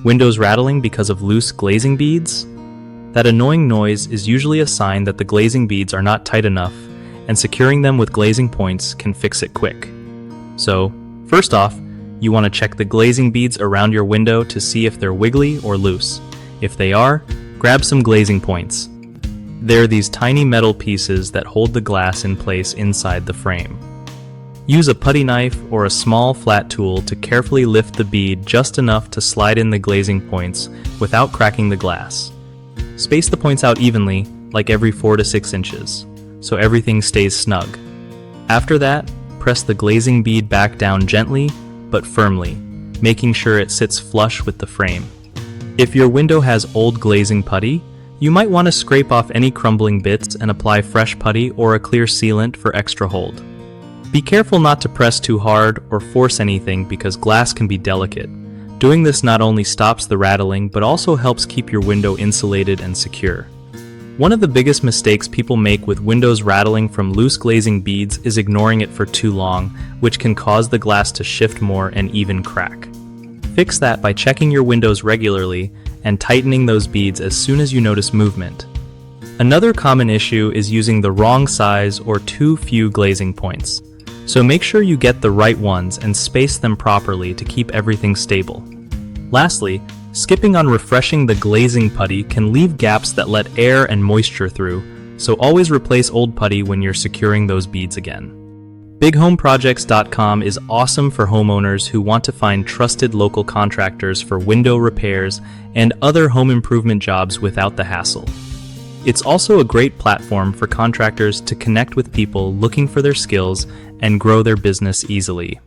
Windows rattling because of loose glazing beads? That annoying noise is usually a sign that the glazing beads are not tight enough, and securing them with glazing points can fix it quick. So, first off, you want to check the glazing beads around your window to see if they're wiggly or loose. If they are, grab some glazing points. They're these tiny metal pieces that hold the glass in place inside the frame. Use a putty knife or a small flat tool to carefully lift the bead just enough to slide in the glazing points without cracking the glass. Space the points out evenly, like every 4 to 6 inches, so everything stays snug. After that, press the glazing bead back down gently but firmly, making sure it sits flush with the frame. If your window has old glazing putty, you might want to scrape off any crumbling bits and apply fresh putty or a clear sealant for extra hold. Be careful not to press too hard or force anything because glass can be delicate. Doing this not only stops the rattling but also helps keep your window insulated and secure. One of the biggest mistakes people make with windows rattling from loose glazing beads is ignoring it for too long, which can cause the glass to shift more and even crack. Fix that by checking your windows regularly and tightening those beads as soon as you notice movement. Another common issue is using the wrong size or too few glazing points. So make sure you get the right ones and space them properly to keep everything stable. Lastly, skipping on refreshing the glazing putty can leave gaps that let air and moisture through, so always replace old putty when you're securing those beads again. BigHomeProjects.com is awesome for homeowners who want to find trusted local contractors for window repairs and other home improvement jobs without the hassle. It's also a great platform for contractors to connect with people looking for their skills and grow their business easily.